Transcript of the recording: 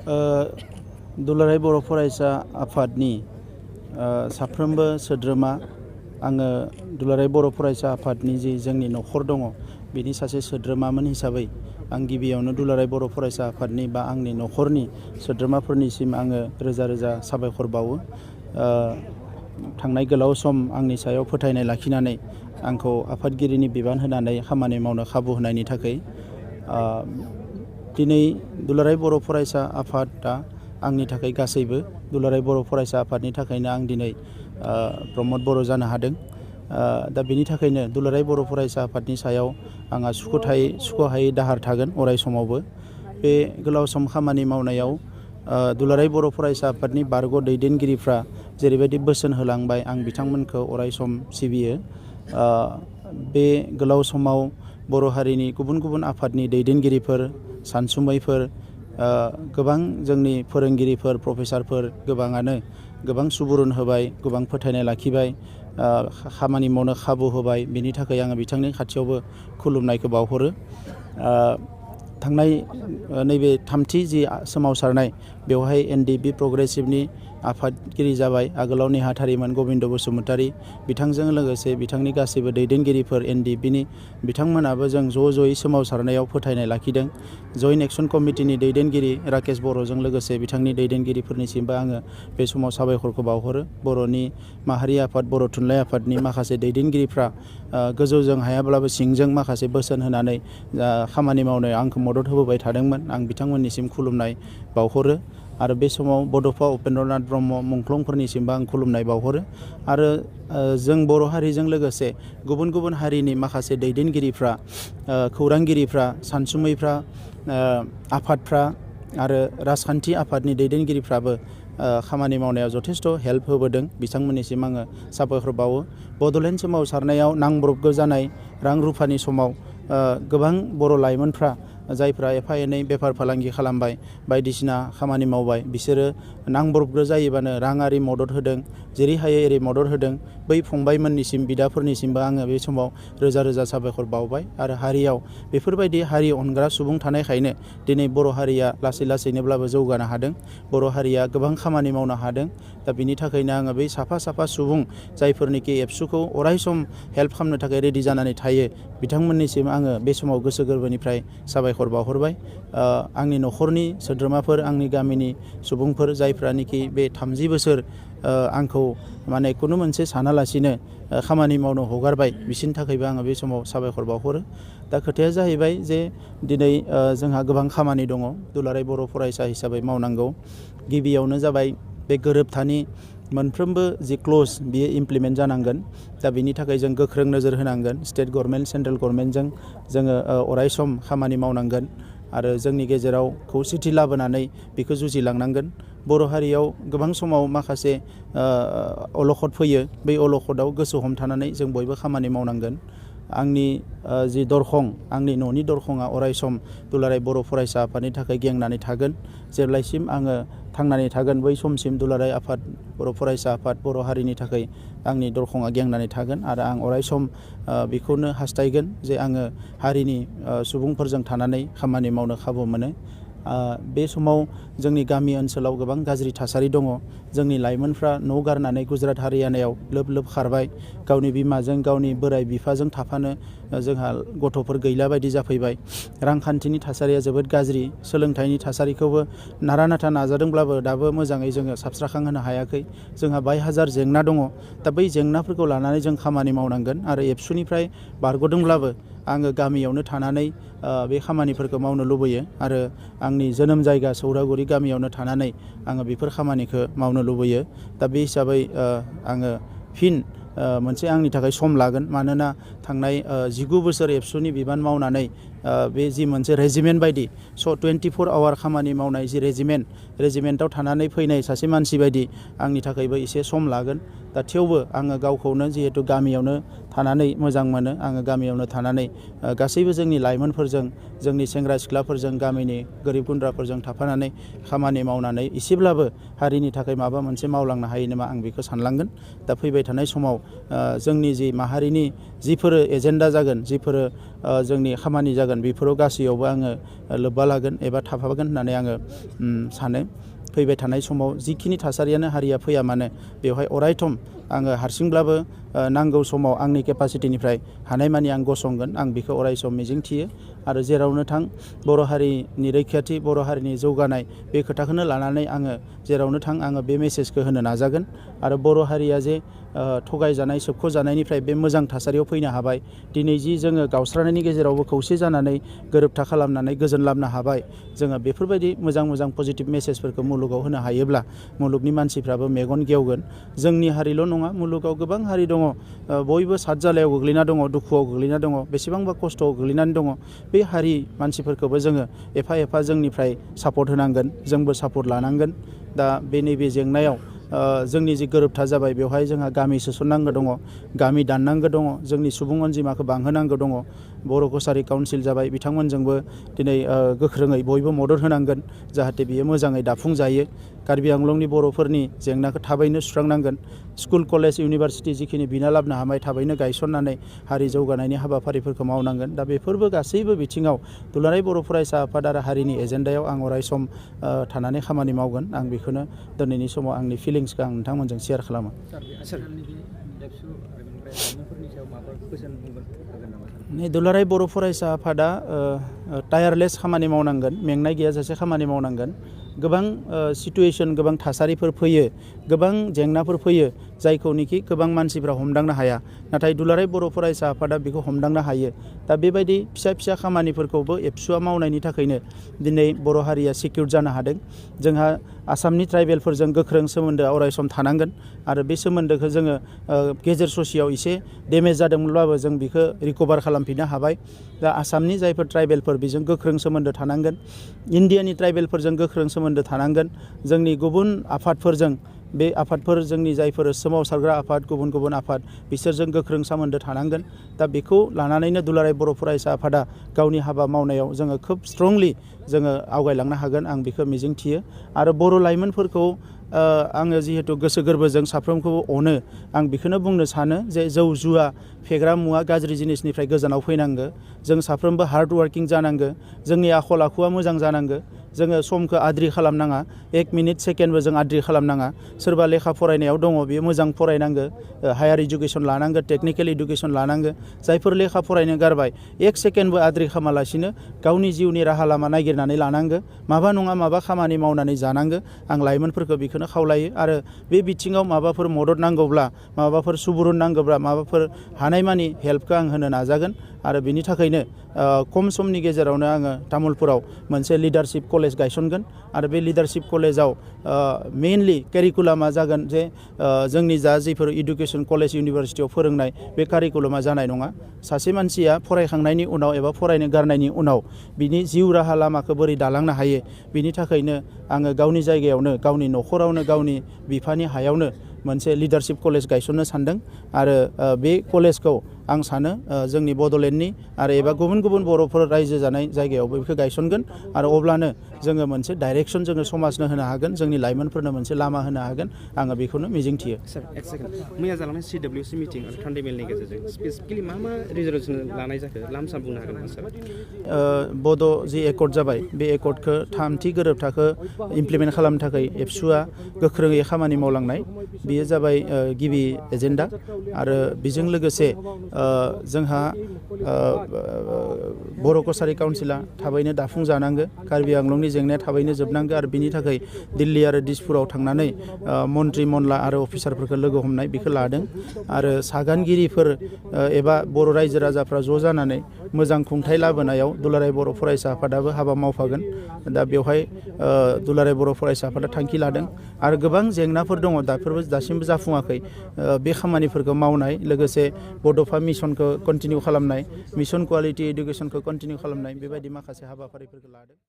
दुलाराय बर' फरायसा आफादनि साफ्रोमबो सोद्रोमा आङो दुलाराय बर' फरायसा आफादनि जि जोंनि न'खर दङ बिनि सासे सोद्रोमामोन हिसाबै आं गिबियावनो दुलाराय बर' फरायसा आफादनि बा आंनि न'खरनि सोद्रोमाफोरनिसिम आङो रोजा रोजा साबायखर बावो। थांनाय गोलाव सम आंनि सायाव फोथायनाय लाखिनानै आंखौ आफादगिरिनि बिबान होनानै खामानि मावनो खाबु होनायनि थाखाय दिनै दुलाराय बर' फरायसा आफादा आंनि थाखाय गासैबो। दुलाराय बर' फरायसा आफादनि थाखायनो आं दिनै प्रमद बर' जानो हादों। दा बेनि थाखायनो दुलाराय बर' फरायसा आफादनि सायाव आंहा सुख'हायै दाहार थागोन अराय समावबो। बे गोलाव सम खामानि मावनायाव दुलाराय बर' फरायसा आफादनि बारग' दैदेनगिरिफ्रा जेरैबायदि बोसोन होलांबाय आं बिथांमोनखौ अराय सम सिबियो। बे गोलाव समाव बर' हारिनि गुबुन गुबुन आफादनि दैदेनगिरिफोर, सानसुमैफोर, गोबां जोंनि फोरोंगिरिफोर, प्रफेसारफोर गोबाङानो गोबां सुबुरुन होबाय, गोबां फोथायनाय लाखिबाय, खामानि मावनो खाबु होबाय। बेनि थाखाय आङो बिथांनि खाथियावबो खुलुमनायखौ बावहरो। थांनाय नैबे थामथि जि सोमावसारनाय बेवहाय NDP प्रग्रेसिभनि आफादगिरि जाबाय। आगोलाव नेहाथारिमोन गबिन्द बसुमतारी, बिथांजों लोगोसे बिथांनि गासैबो दैदेनगिरिफोर NDPनि बिथांमोनाबो जों ज'यै सोमावसारनायाव फोथायनाय लाखिदों। जयेन्ट एक्सन कमिटिनि दैदेनगिरि राकेश बर'जों लोगोसे बिथांनि दैदेनगिरिफोरनिसिमबो आङो बे समाव साबायखरखौ बावहरो। बर'नि माहारि आफाद, बर' थुनलाइ आफादनि माखासे दैदेनगिरिफ्रा गोजौजों हायाब्लाबो सिंजों माखासे बोसोन होनानै खामानि मावनायाव आंखौ मदद होबोबाय थादोंमोन। आं बिथांमोननिसिम खुलुमनाय बावहरो। आरो बे समाव बड'फा उपेन्द्रनाथ ब्रह्म मुंख्लंफोरनिसिमबो आं खुलुमनाय बावहरो। आरो जों बर' हारिजों लोगोसे गुबुन गुबुन हारिनि माखासे दैदेनगिरिफ्रा, खौरांगिरिफ्रा, सानसुमैफ्रा, आफादफ्रा आरो राजखान्थि आफादनि दैदेनगिरिफ्राबो खामानि मावनायाव जथेस्थ' हेल्प होबोदों। बिथांमोननिसिम आङो साबायखर बावो। बड'लेण्ड सोमावसारनायाव नांब्रबगौ जानाय रां रुफानि समाव गोबां बर' लाइमोनफ्रा जायफ्रा एफा एनै बेफार फालांगि खालामबाय, बायदिसिना खामानि मावबाय, बिसोरो नांब्रबगौ जायोबानो राङारि मदद होदों। जेरै हायो एरै मदद होदों। बै फंबायमोननिसिम, बिदाफोरनिसिमबो आङो बे समाव रोजा रोजा साबायखर बावबाय। आरो हारियाव बेफोरबायदि हारि अनग्रा सुबुं थानायखायनो दिनै बर' हारिया लासै लासैनोब्लाबो जौगानो हादों। बर' हारिया गोबां खामानि मावनो हादों। दा बिनि थाखायनो आङो बै साफा साफा सुबुं जायफोरनिखि एबसुखौ अराय सम हेल्प खालामनो थाखाय रेडि जानानै थायो, बिथांमोननिसिम आङो बे समाव गोसो गोरबोनिफ्राय साबायखर बावहरबाय। आंनि न'खरनि सोद्रोमाफोर, आंनि गामिनि सुबुंफोर जायफ्रानोखि बे 30 बोसोर आंखौ माने खुनु मोनसे सानालासिनो खामानि मावनो हगारबाय, बिसोरनि थाखायबो आङो बे समाव साबायखर बावहरो। दा खोथाया जाहैबाय जे दिनै जोंहा गोबां खामानि दङ दुलाराय बर' फरायसा हिसाबै मावनांगौ। गिबियावनो जाबाय बे गोरोबथानि मोनफ्रोमबो जि क्लज बियो इमप्लिमेन्ट जानांगोन। दा बिनि थाखाय जों गोख्रों नोजोर होनांगोन। स्टेट गभर्नमेन्ट, सेन्ट्रेल गभर्नमेन्टजों जोङो अराय सम खामानि मावनांगोन आरो जोंनि गेजेराव खौसेथि लाबोनानै बेखौ जुजिलांनांगोन। बर' हारियाव गोबां समाव माखासे अलखद फैयो। बै अलखदाव गोसो हमथानानै जों बयबो खामानि मावनांगोन। आंनि जि दरखं, आंनि न'नि दरखङा अराय सम दुलाराय बर' फरायसा आफादनि थाखाय गेंनानै थागोन। जेब्लायसिम आङो थांनानै थागोन बै समसिम दुलाराय आफाद, बर' फरायसा आफाद, बर' हारिनि थाखाय आंनि दरखङा गेंनानै थागोन। आरो आं अराय सम बेखौनो हास्थायगोन जे आङो हारिनि सुबुंफोरजों थानानै खामानि मावनो खाबु मोनो। बे समाव जोंनि गामि ओनसोलाव गोबां गाज्रि थासारि दङ। जोंनि लाइमोनफ्रा न' गारनानै गुजरात हारियानायाव लोब लोब खारबाय। गावनि बिमाजों, गावनि बोराइ बिफाजों थाफानो जोंहा गथ'फोर गैला बायदि जाफैबाय। रांखान्थिनि थासारिया जोबोद गाज्रि। सोलोंथाइनि थासारिखौबो नारा नाथा नाजादोंब्लाबो दाबो मोजाङै जोङो साबस्राखांहोनो हायाखै। जोंहा बाय हाजार जेंना दङ। दा बै जेंनाफोरखौ लानानै जों खामानि मावनांगोन। आरो एबसुनिफ्राय बारग'दोंब्लाबो आङो गामियावनो थानानै बे खामानिफोरखौ मावनो लुबैयो। आरो आंनि जोनोम जायगा सौरागुरि गामियावनो थानानै आङो बेफोर खामानिखौ मावनो लुबैयो। दा बे हिसाबै आङो फिन मोनसे आंनि थाखाय सम लागोन। मानोना थांनाय 19 बोसोर एबसुनि बिबान मावनानै बे जि मोनसे रेजिमेन्ट बायदि 24 आवार खामानि मावनाय जि रेजिमेन्टआव थानानै फैनाय सासे मानसि बायदि आंनि थाखायबो एसे सम लागोन। दा थेवबो आङो गावखौनो जिहेतु गामियावनो थानानै मोजां मोनो, आङो गामियावनो थानानै गासैबो जोंनि लाइमोनफोरजों, जोंनि सेंग्रा सिख्लाफोरजों, गामिनि गोरिब गुन्द्राफोरजों थाफानानै खामानि मावनानै एसेब्लाबो हारिनि थाखाय माबा मोनसे मावलांनो हायो नामा आं बेखौ सानलांगोन। दा फैबाय थानाय समाव जोंनि जि माहारिनि जिफोर एजेन्डा जागोन, जिफोर जोंनि खामानि जागोन, जागोन बेफोराव गासैयावबो आङो लोब्बा लागोन एबा थाफागोन होननानै आङो सानो। फैबाय थानाय समाव जिखिनि थासारियानो हारिया फैया मानो बेवहाय अरायसम आङो हारसिंब्लाबो नांगौ समाव आंनि केपासिटिनिफ्राय हानायमानि आं गसंगोन आं बेखौ अरायसम मिजिंथियो आरो जेरावनो थां बर' हारिनि रैखाथि बर' हारिनि जौगानाय बे खोथाखौनो लानानै आङो जेरावनो थां आङो बे मेसेजखौ होनो नाजागोन आरो बर' हारिया जे थगायजानाय सोबख'जानायनिफ्राय बे मोजां थासारियाव फैनो हाबाय दिनै जि जोङो गावस्रानायनि गेजेरावबो खौसे जानानै गोरोबथा खालामनानै गोजोन लाबोनो हाबाय जोङो बेफोरबायदि मोजां मोजां पजिटिभ मेसेजफोरखौ मुलुगाव होनो हायोब्ला मुलुगनि मानसिफ्राबो मेगन गेवगोन जोंनि हारिल' नङा मुलुगाव गोबां हारि दङ बयबो सातजालायाव गोग्लैना दङ दुखुआव गोग्लैना दङ बेसेबांबा खस्थ'आव गोग्लैनानै दङ बे हारि मानसिफोरखौबो जोङो एफा एफा जोंनिफ्राय सापर्ट होनांगोन जोंबो सापर्ट लानांगोन दा बे नैबे जेंनायाव जोंनि जि गोरोबथा जाबाय बेवहाय जोंहा गामि सोसननांगौ दङ गामि दाननांगौ दङ जोंनि सुबुं अनजिमाखौ बांहोनांगौ दङ बर' कसारि काउन्सिल जाबाय बिथांमोनजोंबो दिनै गोख्रोङै बयबो मदद होनांगोन जाहाथे बियो मोजाङै दाफुंजायो कार्बि आंलंनि बर'फोरनि जेंनाखौ थाबैनो सुस्रांनांगोन स्कुल कलेज इउनिभारसिटि जिखिनि बिना लाबोनो हाबाय थाबैनो गायसननानै हारि जौगानायनि हाबाफारिफोरखौ मावनांगोन दा बेफोरबो गासैबो बिथिङाव दुलाराय बर' फरायसा आफाद आरो हारिनि एजेन्डायाव आं अरायसम थानानै खामानि मावगोन आं बेखौनो दिनैनि समाव आंनि फिलिंसखौ आं नोंथांमोनजों शेयार खालामो। दुलाराय बर' फरायसा आफादा टायारलेस खामानि मावनांगोन मेंनाय गैयाजासे खामानि मावनांगोन गोबां सिटुवेसन गोबां थासारिफोर फैयो गोबां जेंनाफोर फैयो जायखौनोखि गोबां मानसिफ्रा हमदांनो हाया नाथाय दुलाराय बर' फरायसा आफादा बेखौ हमदांनो हायो दा बेबायदि फिसा फिसा खामानिफोरखौबो एबसुआ मावनायनि थाखायनो दिनै बर' हारिया सिकिउर जानो हादों जोंहा आसामनि ट्राइबेलफोरजों गोख्रों सोमोन्दोआ अरायसम थानांगोन आरो बे सोमोन्दोखौ जोङो गेजेर ससेयाव एसे डेमेज जादोंमोनब्लाबो जों बेखौ रिकभार खालामफिननो हाबाय दा आसामनि जायफोर ट्राइबेलफोर बेजों गोख्रों सोमोन्दो थानांगोन इन्डियानि ट्राइबेलफोरजों गोख्रों सोमोन्दो थानांगोन जोंनि गुबुन आफादफोरजों बे आफादफोर जोंनि जायफोर सोमावसारग्रा आफाद गुबुन गुबुन आफाद बिसोरजों गोख्रों सोमोन्दो थानांगोन दा बेखौ लानानैनो दुलाराय बर' फरायसा आफादा गावनि हाबा मावनायाव जोङो खोब स्ट्रंलि जोङो आवगायलांनो हागोन आं बेखौ मिजिंथियो आरो बर' लाइमोनफोरखौ आङो जिहेतु गोसो गोरबोजों साफ्रोमखौबो अनो आं बेखौनो बुंनो सानो जे जौ जुवा फेग्रा मुवा गाज्रि जिनिसनिफ्राय गोजानाव फैनांगौ जों साफ्रोमबो हार्ड वार्किं जानांगौ जोंनि आखल आखुआ मोजां जानांगौ जोङो समखौ आद्रि खालामनाङा 1 मिनिट सेकेन्डबो जों आद्रि खालामनाङा सोरबा लेखा फरायनायाव दङ बेयो मोजां फरायनांगौ हायार इडुकेसन लानांगौ टेकनिकेल इडुकेसन लानांगौ जायफोर लेखा फरायनो गारबाय 1 सेकेन्डबो आद्रि खालामालासिनो गावनि जिउनि राहा लामा नागिरनानै लानांगौ माबा नङा माबा खामानि मावनानै जानांगौ आं लाइमोनफोरखौ बेखौनो खावलायो आरो बे बिथिङाव माबाफोर मदद नांगौब्ला माबाफोर सुबुरुन नांगौब्ला माबाफोर हानायमानि हेल्पखौ आं होनो नाजागोन आरो बिनि थाखायनो खम समनि गेजेरावनो आङो तामुलपुराव मोनसे लिडारशिप कलेज गायसनगोन आरो बे लिडारशिप कलेजाव मेइनलि कारिकुलामा जागोन जे जोंनि जा जिफोर इडुकेसन कलेज इउनिभारसिटियाव फोरोंनाय बे कारिकुलामा जानाय नङा सासे मानसिया फरायखांनायनि उनाव एबा फरायनो गारनायनि उनाव बिनि जिउ राहा लामाखौ बोरै दालांनो हायो बिनि थाखायनो आङो गावनि जायगायावनो गावनि न'खरावनो गावनि बिफानि हायावनो मोनसे लिडारशिप कलेज गायसननो सानदों आरो बे कलेजखौ आं सानो जोंनि बड'लेण्डनि आरो एबा गुबुन गुबुन बर'फोर रायजो जानाय जायगायावबो बेखौ गायसनगोन आरो अब्लानो जोङो मोनसे डाइरेक्सन जोङो समाजनो होनो हागोन जोंनि लाइमोनफोरनो मोनसे लामा होनो हागोन आङो बेखौनो मिजिंथियो। सार एक सेकेन्ड मैया जालांनाय CWC मिटिं आरो थान्दै मेलनि गेजेरजों स्पेसिफिकलि मा रिजर्भेसन लानाय जाखो लामसाम बुंनो हागोन नामा सार? बड' जि एकर्ड जाबाय बे एकर्डखौ थामथि गोरोबथाखौ इमप्लिमेन्ट खालामनो थाखाय एबसुआ गोख्रोङै खामानि मावलांनाय बेयो जाबाय गिबि एजेन्डा आरो बेजों लोगोसे जोंहा बर' कसारि काउन्सिला थाबैनो दाफुंजानांगौ कार्बि आंलंनि जेंनाया थाबैनो जोबनांगौ आरो बिनि थाखाय दिल्ली आरो दिसपुराव थांनानै मन्त्रि मनला आरो अफिसारफोरखौ लोगो हमनाय बेखौ लादों आरो सागानगिरिफोर एबा बर' रायजो राजाफ्रा ज' जानानै मोजां खुंथाय लाबोनायाव दुलाराय बर' फरायसा आफादाबो हाबा मावफागोन दा बेवहाय दुलाराय बर' फरायसा आफादा थांखि लादों आरो गोबां जेंनाफोर दङ दाफोरबो दासिमबो जाफुङाखै बे खामानिफोरखौ मावनाय लोगोसे बड'फा मिसनखौ कन्टिनिउ खालामनाय मिसन कुवालिटि इडुकेसनखौ कन्टिनिउ खालामनाय बेबायदि माखासे हाबाफारिफोरखौ लादों।